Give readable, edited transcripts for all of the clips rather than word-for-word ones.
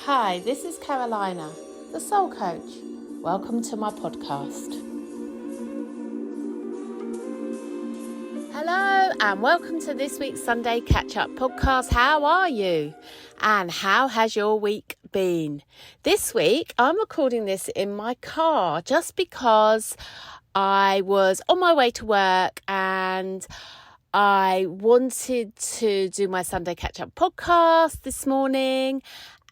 Hi, this is Carolina, the Soul Coach. Welcome to my podcast. Hello and welcome to this week's Sunday Catchup podcast. How are you? And how has your week been? This week, I'm recording this in my car just because I was on my way to work and I wanted to do my Sunday Catch-Up podcast this morning,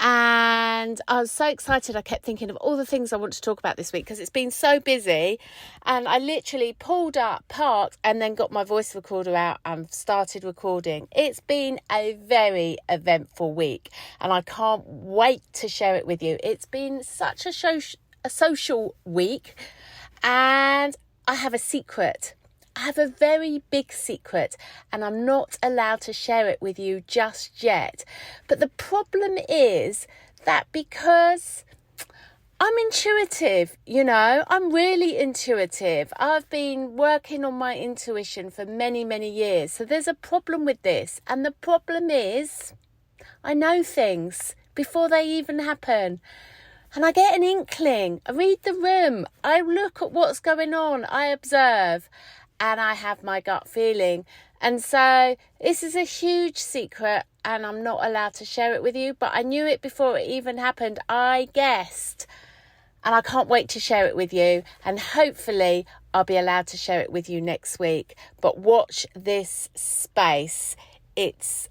and I was so excited. I kept thinking of all the things I want to talk about this week because it's been so busy, and I literally pulled up, parked, and then got my voice recorder out and started recording. It's been a very eventful week, and I can't wait to share it with you. It's been such a social week, and I have a secret. I have a very big secret and I'm not allowed to share it with you just yet. But the problem is that because I'm intuitive, I'm really intuitive. I've been working on my intuition for many, many years. So there's a problem with this. And the problem is I know things before they even happen. And I get an inkling. I read the room. I look at what's going on. I observe. And I have my gut feeling. And so this is a huge secret and I'm not allowed to share it with you. But I knew it before it even happened. I guessed. And I can't wait to share it with you. And hopefully I'll be allowed to share it with you next week. But watch this space. It's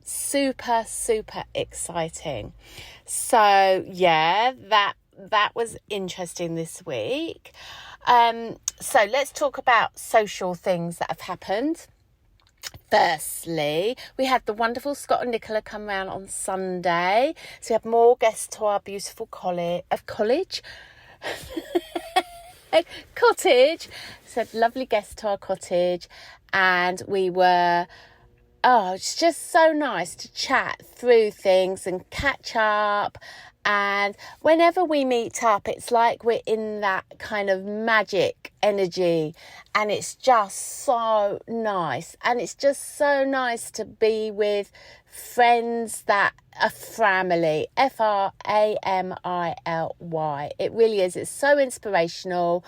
super, super exciting. So, yeah, that was interesting this week. So let's talk about social things that have happened. Firstly, we had the wonderful Scott and Nicola come round on Sunday. So we had more guests to our beautiful cottage. So lovely guests to our cottage. And we were... it's just so nice to chat through things and catch up. And whenever we meet up, it's like we're in that kind of magic energy. And it's just so nice. And it's just so nice to be with friends that are Framilly. Framily. It really is. It's so inspirational.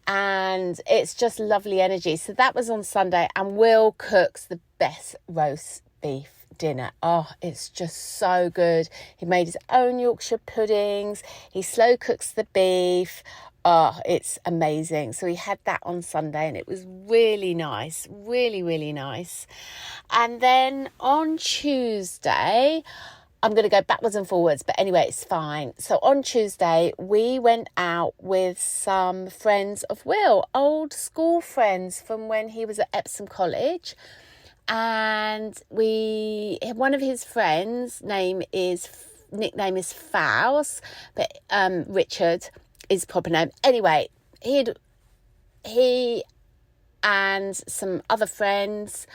And it's just lovely energy. So that was on Sunday. And Will cooks the best roast beef dinner. It's just so good. He made his own Yorkshire puddings. He slow cooks the beef. It's amazing. So we had that on Sunday and it was really nice. Really, really nice. And then on Tuesday, I'm going to go backwards and forwards, but anyway, it's fine. So on Tuesday, we went out with some friends of Will, old school friends from when he was at Epsom College. And one of his friends' nickname is Faust, but Richard is proper name. Anyway, he and some other friends,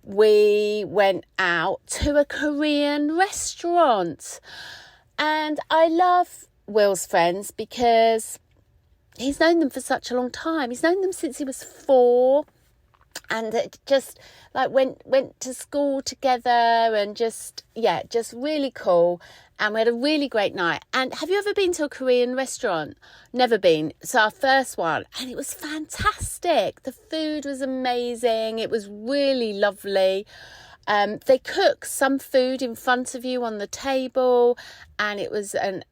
we went out to a Korean restaurant. And I love Will's friends because he's known them for such a long time. He's known them since he was 4. And it just like went to school together and just really cool. And we had a really great night. And have you ever been to a Korean restaurant? Never been. So our first one. And it was fantastic. The food was amazing. It was really lovely. They cook some food in front of you on the table. And it was an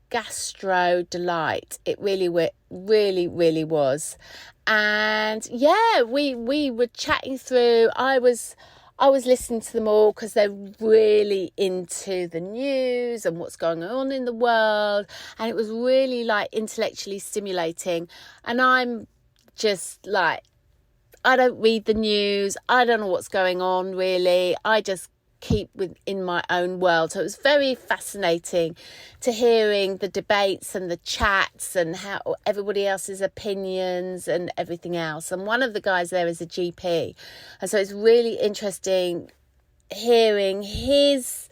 gastro delight. It really was. And yeah, we were chatting through. I was listening to them all because they're really into the news and what's going on in the world, and it was really like intellectually stimulating. And I'm just like, I don't read the news. I don't know what's going on really. I just keep within my own world. So it was very fascinating to hearing the debates and the chats and how everybody else's opinions and everything else. And one of the guys there is a GP. And so it's really interesting hearing his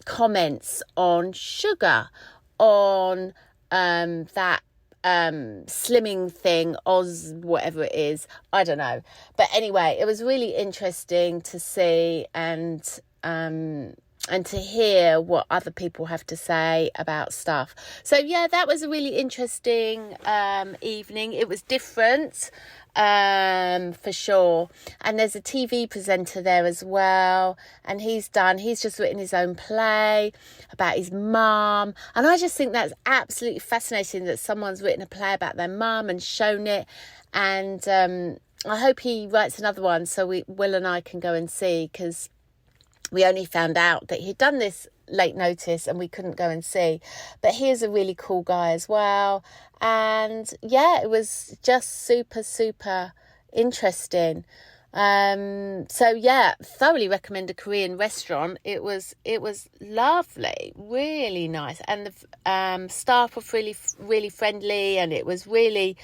comments on sugar, on that slimming thing, whatever it is, I don't know. But anyway, it was really interesting to see, and and to hear what other people have to say about stuff. So yeah, that was a really interesting evening. It was different, for sure. And there's a TV presenter there as well, and he's just written his own play about his mum, and I just think that's absolutely fascinating that someone's written a play about their mum and shown it. And I hope he writes another one so Will and I can go and see, because we only found out that he'd done this late notice and we couldn't go and see. But he is a really cool guy as well. And yeah, it was just super, super interesting. So yeah, thoroughly recommend a Korean restaurant. It was lovely, really nice. And the staff were really friendly, and it was really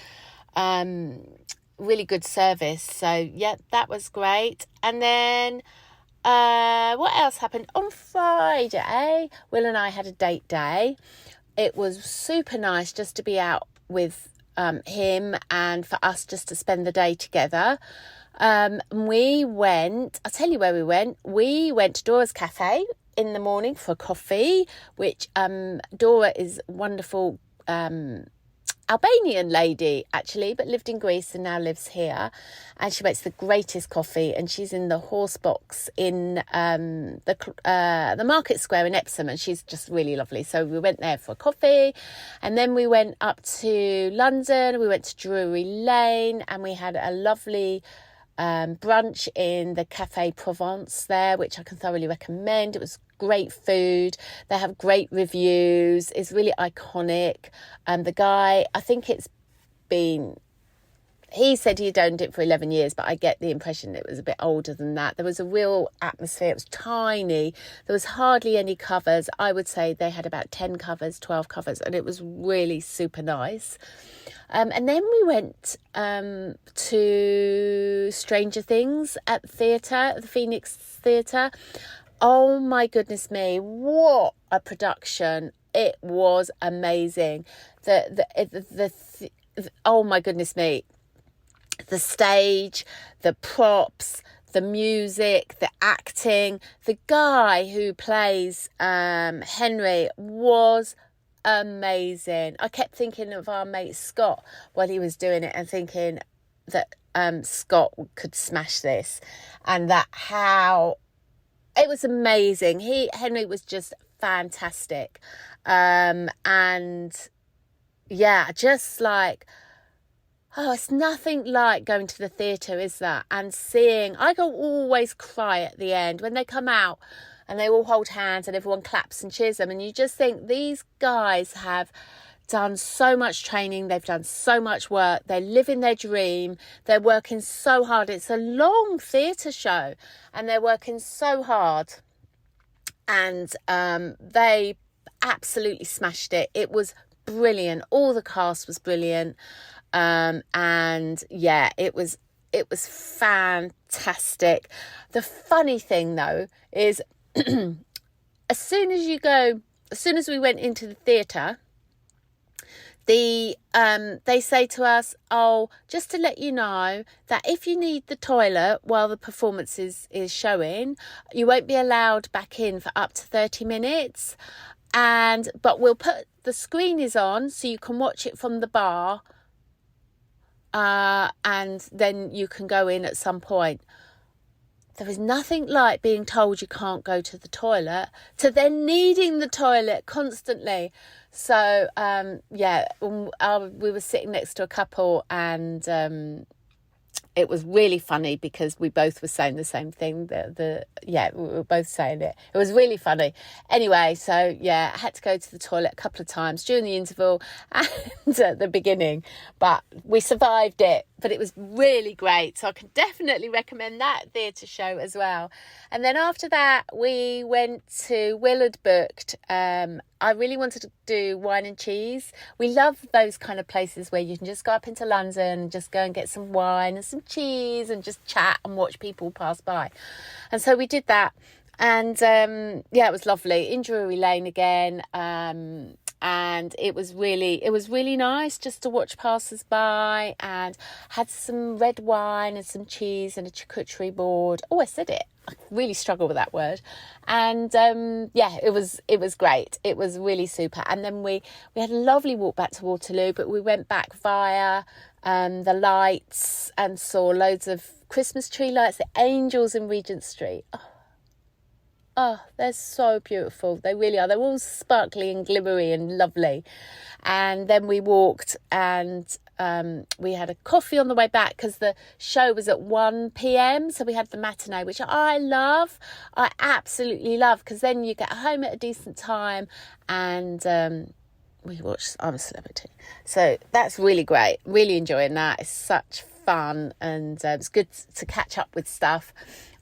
good service. So yeah, that was great. And then what else happened? On Friday, Will and I had a date day. It was super nice just to be out with him, and for us just to spend the day together. We went, I'll tell you where we went. We went to Dora's Cafe in the morning for coffee, which Dora is wonderful Albanian lady, actually, but lived in Greece and now lives here. And she makes the greatest coffee, and she's in the horse box in the Market Square in Epsom, and she's just really lovely. So we went there for coffee, and then we went up to London. We went to Drury Lane, and we had a lovely brunch in the Café Provence there, which I can thoroughly recommend. It was great food. They have great reviews. It's really iconic. The guy, I think he said he'd owned it for 11 years, but I get the impression it was a bit older than that. There was a real atmosphere. It was tiny. There was hardly any covers. I would say they had about 10 covers, 12 covers, and it was really super nice. And then we went to Stranger Things at the theatre, the Phoenix Theatre. Oh my goodness me, what a production. It was amazing. Oh my goodness me. The stage, the props, the music, the acting. The guy who plays Henry was amazing. I kept thinking of our mate Scott while he was doing it, and thinking that Scott could smash this, and that how it was amazing. Henry was just fantastic. And yeah, just like, oh, it's nothing like going to the theatre, is that? And seeing, I always cry at the end when they come out and they all hold hands and everyone claps and cheers them. And you just think, these guys have done so much training. They've done so much work. They're living their dream. They're working so hard. It's a long theatre show, and they're working so hard. And they absolutely smashed it. It was brilliant. All the cast was brilliant. And yeah, it was fantastic. The funny thing though is as soon as we went into the theatre, they say to us, oh, just to let you know that if you need the toilet while the performance is showing, you won't be allowed back in for up to 30 minutes. But we'll put the screen is on so you can watch it from the bar. And then you can go in at some point. There is nothing like being told you can't go to the toilet to then needing the toilet constantly. So, we were sitting next to a couple, and it was really funny because we both were saying the same thing. We were both saying it. It was really funny. Anyway, so yeah, I had to go to the toilet a couple of times during the interval and at the beginning, but we survived it. But it was really great. So I can definitely recommend that theatre show as well. And then after that, we went to Willard booked. I really wanted to do wine and cheese. We love those kind of places where you can just go up into London and just go and get some wine and some cheese and just chat and watch people pass by. And so we did that. And it was lovely in Drury Lane again. And and it was really nice just to watch passers-by, and had some red wine and some cheese and a charcuterie board. Oh, I said it. I really struggle with that word. And it was great. It was really super. And then we had a lovely walk back to Waterloo, but we went back via the lights and saw loads of Christmas tree lights, the angels in Regent Street. Oh, they're so beautiful. They really are. They're all sparkly and glimmery and lovely. And then we walked, and we had a coffee on the way back because the show was at 1 p.m. So we had the matinee, which I love. I absolutely love, because then you get home at a decent time, and we watched I'm a Celebrity. So that's really great. Really enjoying that. It's such fun, and it's good to catch up with stuff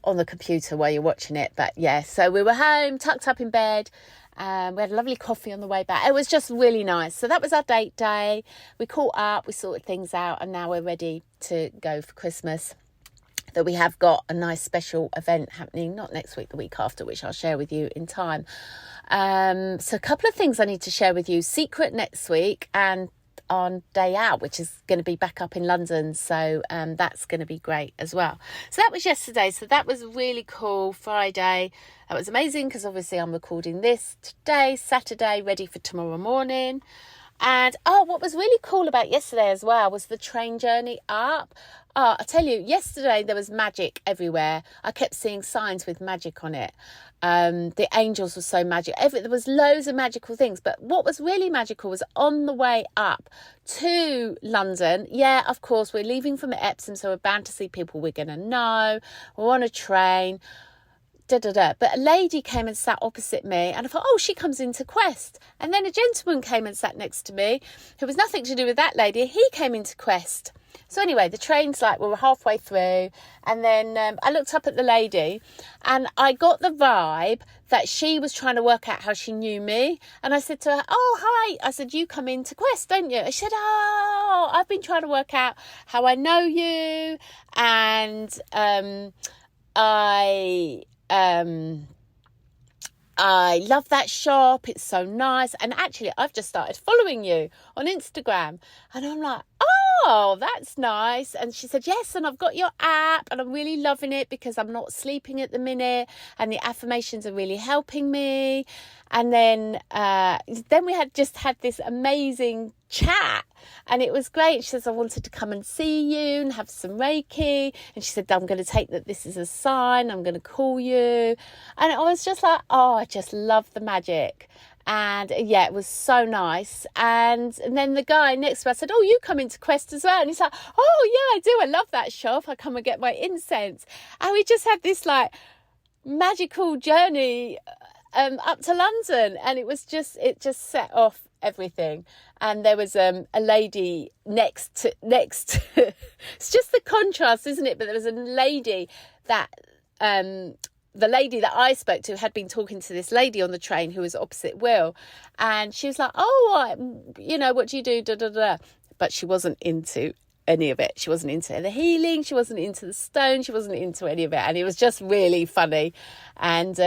on the computer while you're watching it. But yeah, so we were home, tucked up in bed. We had a lovely coffee on the way back. It was just really nice. So that was our date day. We caught up, we sorted things out, and now we're ready to go for Christmas. That we have got a nice special event happening, not next week, the week after, which I'll share with you in time. So a couple of things I need to share with you. Secret next week, and on day out, which is going to be back up in London, so that's going to be great as well. So that was yesterday, so that was really cool. Friday, that was amazing, because obviously I'm recording this today, Saturday, ready for tomorrow morning. And what was really cool about yesterday as well was the train journey up. I tell you, yesterday there was magic everywhere. I kept seeing signs with magic on it. The angels were so magic. There was loads of magical things. But what was really magical was on the way up to London. Yeah, of course, we're leaving from Epsom, so we're bound to see people we're going to know. We're on a train. But a lady came and sat opposite me, and I thought, oh, she comes into Quest. And then a gentleman came and sat next to me who was nothing to do with that lady. He came into Quest. So anyway, the train's we were halfway through, and then I looked up at the lady, and I got the vibe that she was trying to work out how she knew me. And I said to her, oh, hi. I said, you come into Quest, don't you? She said, oh, I've been trying to work out how I know you, and I love that shop. It's so nice. And actually, I've just started following you on Instagram. And I'm like, oh, that's nice. And she said, yes, and I've got your app, and I'm really loving it because I'm not sleeping at the minute, and the affirmations are really helping me. And then we had this amazing chat, and it was great. She says, I wanted to come and see you and have some Reiki. And she said, I'm going to take that this is a sign. I'm going to call you. And I was just like, oh, I just love the magic. And yeah, it was so nice. And then the guy next to us said, oh, you come into Quest as well? And he's like, oh yeah, I do. I love that shop. I come and get my incense. And we just had this magical journey up to London, and it just set off everything. And there was a lady next to it's just the contrast, isn't it? But there was a lady that the lady that I spoke to had been talking to this lady on the train who was opposite Will, and she was like, oh, what do you do, da da da. But she wasn't into any of it. She wasn't into the healing, she wasn't into the stone, she wasn't into any of it. And it was just really funny. And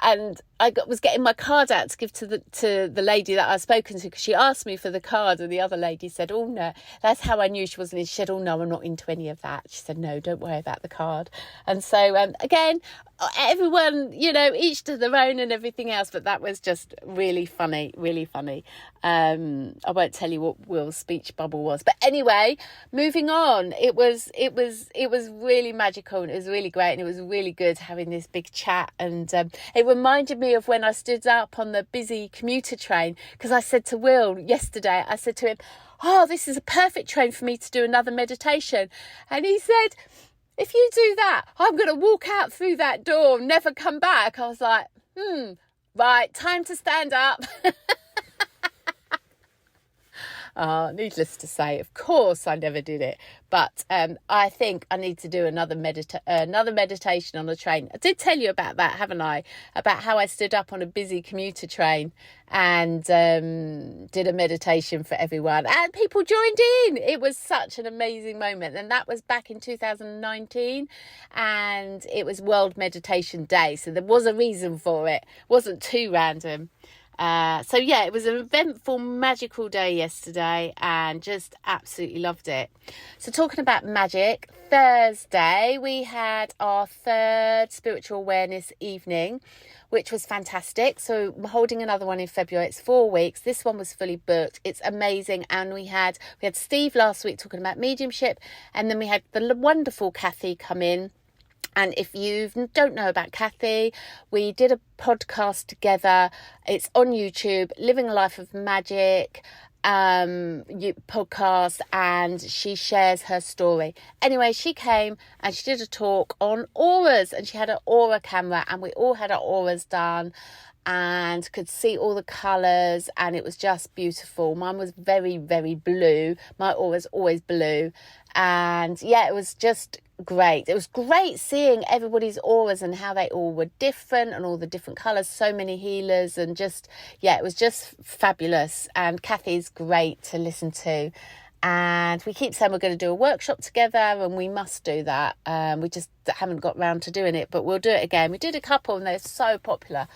and I was getting my card out to give to the lady that I've spoken to, because she asked me for the card, and the other lady said, oh no, that's how I knew she wasn't. She said, oh no, I'm not into any of that. She said, no, don't worry about the card. And so again, everyone, each to their own and everything else, but that was just really funny. I won't tell you what Will's speech bubble was, but anyway, moving on, it was really magical, and it was really great, and it was really good having this big chat. And it reminded me of when I stood up on the busy commuter train, because I said to Will yesterday, I said to him, oh, this is a perfect train for me to do another meditation. And he said, if you do that, I'm going to walk out through that door and never come back. I was like, right, time to stand up. Needless to say, of course, I never did it. But I think I need to do another meditation on the train. I did tell you about that, haven't I? About how I stood up on a busy commuter train and did a meditation for everyone. And people joined in. It was such an amazing moment. And that was back in 2019. And it was World Meditation Day. So there was a reason for it. It wasn't too random. So yeah, it was an eventful, magical day yesterday and just absolutely loved it. So talking about magic, Thursday we had our third spiritual awareness evening, which was fantastic. So we're holding another one in February. It's 4 weeks. This one was fully booked. It's amazing. And we had Steve last week talking about mediumship, and then we had the wonderful Kathy come in. And if you don't know about Kathy, we did a podcast together. It's on YouTube, Living a Life of Magic podcast, and she shares her story. Anyway, she came and she did a talk on auras, and she had an aura camera, and we all had our auras done and could see all the colours, and it was just beautiful. Mine was very, very blue. My aura's always blue. And yeah, it was just great. It was great seeing everybody's auras and how they all were different and all the different colours, so many healers, and just, yeah, it was just fabulous. And Kathy's great to listen to. And we keep saying we're going to do a workshop together, and we must do that. We just haven't got round to doing it, but we'll do it again. We did a couple and they're so popular.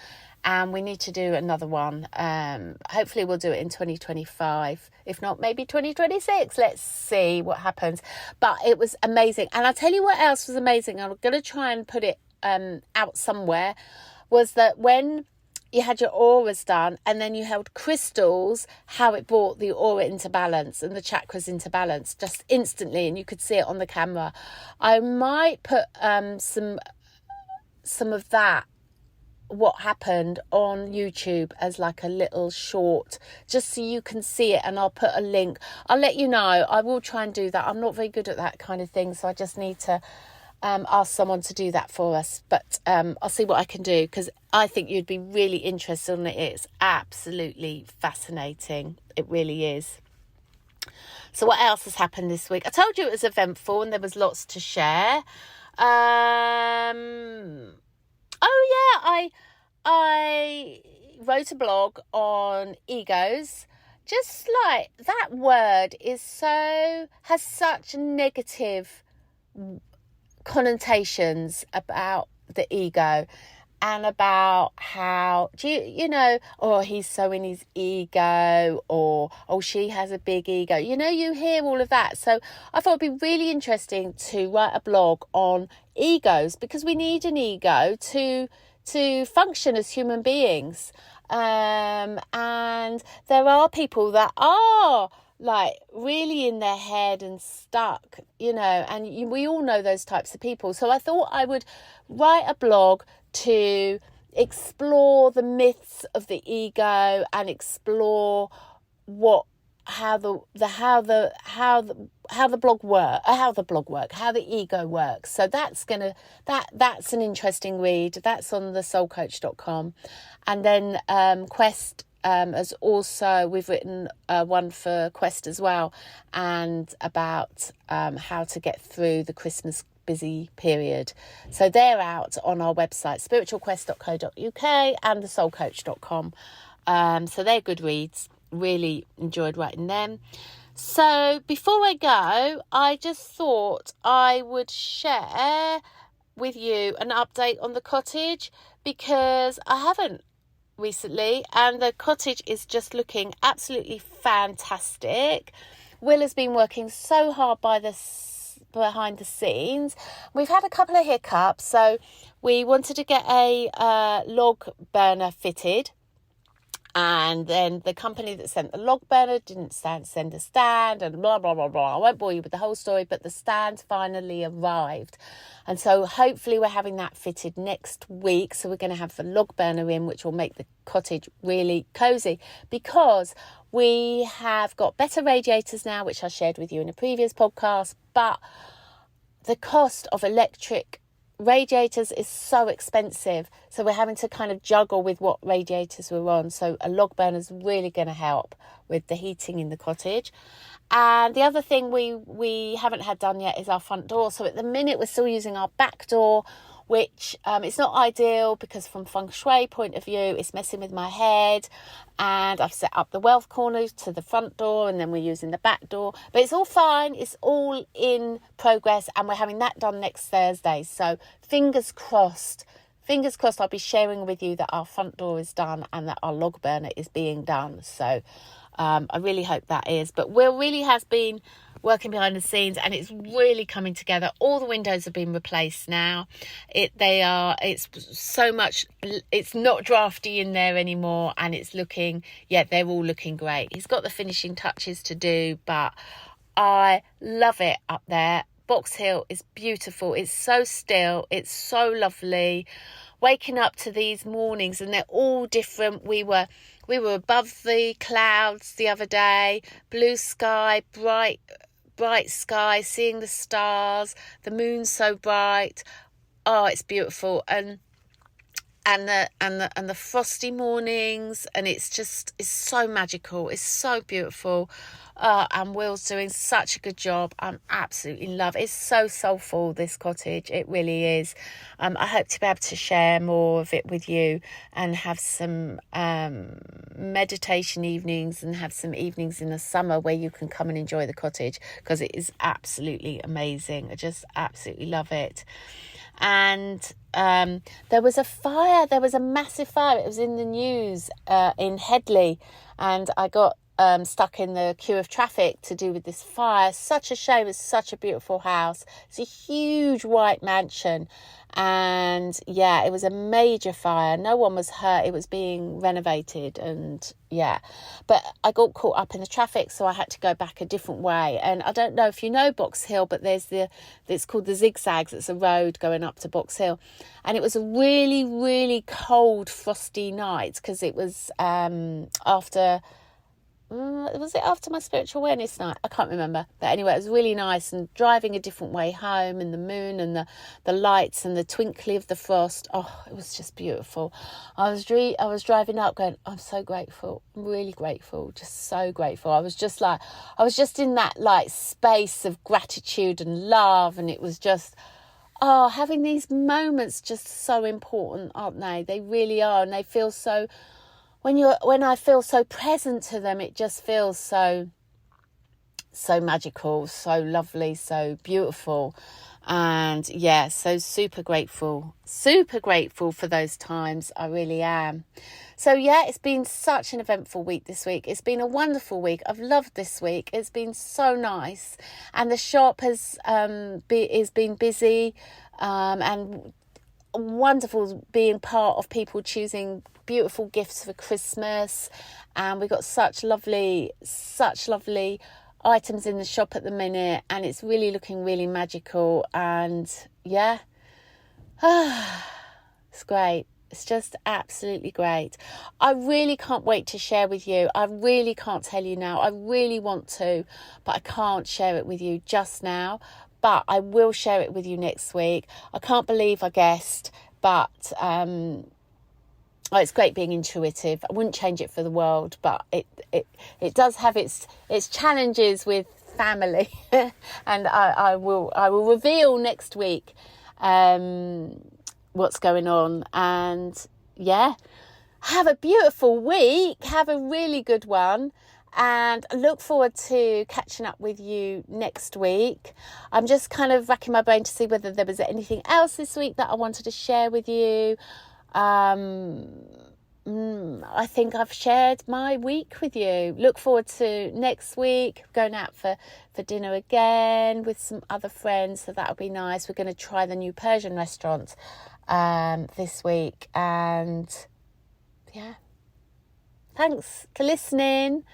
And we need to do another one. Hopefully we'll do it in 2025. If not, maybe 2026. Let's see what happens. But it was amazing. And I'll tell you what else was amazing. I'm going to try and put it out somewhere. Was that when you had your auras done and then you held crystals, how it brought the aura into balance and the chakras into balance just instantly. And you could see it on the camera. I might put some of that, what happened, on YouTube as like a little short, just so you can see it, and I'll put a link. I'll let you know. I will try and do that. I'm not very good at that kind of thing, so I just need to ask someone to do that for us. But I'll see what I can do, because I think you'd be really interested in it. It's absolutely fascinating. It really is. So what else has happened this week? I told you it was eventful and there was lots to share. Oh yeah, I wrote a blog on egos. Just like that word has such negative connotations about the ego, and about how, oh, he's so in his ego, or, oh, she has a big ego. You hear all of that. So I thought it'd be really interesting to write a blog on egos, because we need an ego to function as human beings. And there are people that are like really in their head and stuck, and we all know those types of people. So I thought I would write a blog to explore the myths of the ego and explore how the ego works. So that's an interesting read. That's on thesoulcoach.com. And then Quest as also, we've written one for Quest as well, and about how to get through the Christmas busy period. So they're out on our website, spiritualquest.co.uk and thesoulcoach.com. So they're good reads. Really enjoyed writing them. So before I go, I just thought I would share with you an update on the cottage, because I haven't recently, and the cottage is just looking absolutely fantastic. Will has been working so hard behind the scenes. We've had a couple of hiccups, so we wanted to get a log burner fitted, and then the company that sent the log burner didn't send a stand, and blah blah blah blah. I won't bore you with the whole story, but the stand finally arrived, and so hopefully we're having that fitted next week. So we're going to have the log burner in, which will make the cottage really cozy, because we have got better radiators now, which I shared with you in a previous podcast, but the cost of electric radiators is so expensive, so we're having to kind of juggle with what radiators we're on. So a log burner is really going to help with the heating in the cottage. And the other thing we haven't had done yet is our front door. So at the minute we're still using our back door, which it's not ideal because from feng shui point of view it's messing with my head, and I've set up the wealth corner to the front door, and then we're using the back door, but it's all fine, it's all in progress, and we're having that done next Thursday. So fingers crossed I'll be sharing with you that our front door is done and that our log burner is being done. So I really hope that is. But Will really has been working behind the scenes, and it's really coming together. All the windows have been replaced now. It's so much, it's not drafty in there anymore, and it's looking, they're all looking great. He's got the finishing touches to do, but I love it up there. Box Hill is beautiful. It's so still. It's so lovely. Waking up to these mornings, and they're all different. We were above the clouds the other day, blue sky, bright sky, seeing the stars, the moon's so bright. Oh, it's beautiful. And the frosty mornings, and it's so magical. It's so beautiful. And Will's doing such a good job. I'm absolutely love it. It's so soulful, this cottage. It really is. I hope to be able to share more of it with you and have some meditation evenings and have some evenings in the summer where you can come and enjoy the cottage, because it is absolutely amazing. I just absolutely love it. And there was a massive fire. It was in the news in Headley, and I got stuck in the queue of traffic to do with this fire. Such a shame. It's such a beautiful house. It's a huge white mansion, and it was a major fire. No one was hurt. It was being renovated, and but I got caught up in the traffic, so I had to go back a different way. And I don't know if you know Box Hill, but it's called the Zigzags. It's a road going up to Box Hill, and it was a really, really cold, frosty night, because it was after my spiritual awareness night? I can't remember. But anyway, it was really nice, and driving a different way home, and the moon and the lights and the twinkly of the frost. Oh, it was just beautiful. I was driving up going, I'm so grateful. I'm really grateful. Just so grateful. I was just in that space of gratitude and love, and it was just, having these moments just so important, aren't they? They really are, and they feel so. When I feel so present to them, it just feels so magical, so lovely, so beautiful. And so super grateful for those times. I really am. So it's been such an eventful week this week. It's been a wonderful week. I've loved this week. It's been so nice, and the shop has been busy, and wonderful being part of people choosing beautiful gifts for Christmas. And we got such lovely items in the shop at the minute, and it's really looking really magical. And it's great. It's just absolutely great. I really can't wait to share with you. I really can't tell you now. I really want to, but I can't share it with you just now. But I will share it with you next week. I can't believe I guessed, but it's great being intuitive. I wouldn't change it for the world, but it does have its challenges with family, and I will reveal next week what's going on. And have a beautiful week. Have a really good one. And I look forward to catching up with you next week. I'm just kind of racking my brain to see whether there was anything else this week that I wanted to share with you. I think I've shared my week with you. Look forward to next week. Going out for dinner again with some other friends, so that'll be nice. We're going to try the new Persian restaurant this week. And thanks for listening.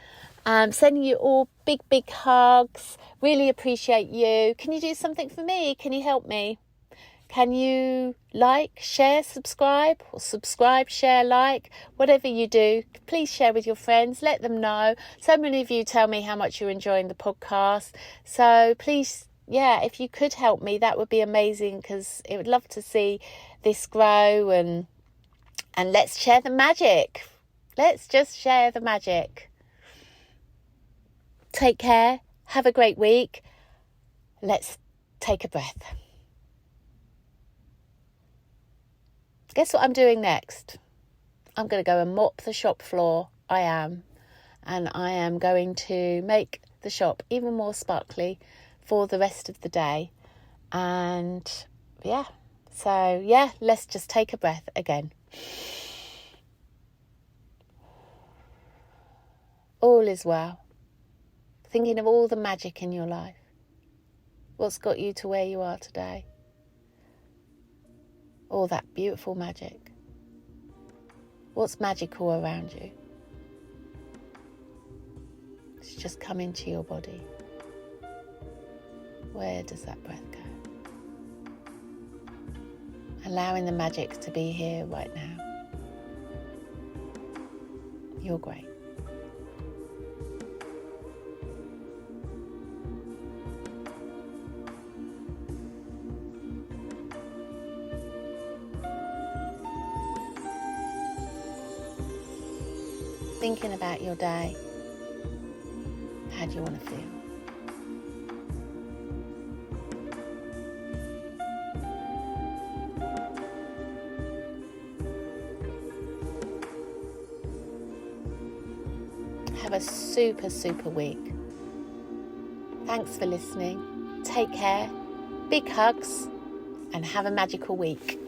Sending you all big hugs. Really appreciate you. Can you do something for me? Can you help me? Can you share, subscribe, or subscribe, share, whatever you do, please share with your friends. Let them know. So many of you tell me how much you're enjoying the podcast. So please yeah, if you could help me, that would be amazing, because I would love to see this grow, and let's share the magic. Let's just share the magic. Take care. Have a great week. Let's take a breath. Guess what I'm doing next? I'm going to go and mop the shop floor. I am. And I am going to make the shop even more sparkly for the rest of the day. And yeah, so yeah, let's just take a breath again. All is well. Thinking of all the magic in your life. What's got you to where you are today? All that beautiful magic. What's magical around you? It's just come into your body. Where does that breath go? Allowing the magic to be here right now. You're great. Thinking about your day. How do you want to feel? Have a super, super week. Thanks for listening. Take care. Big hugs, and have a magical week.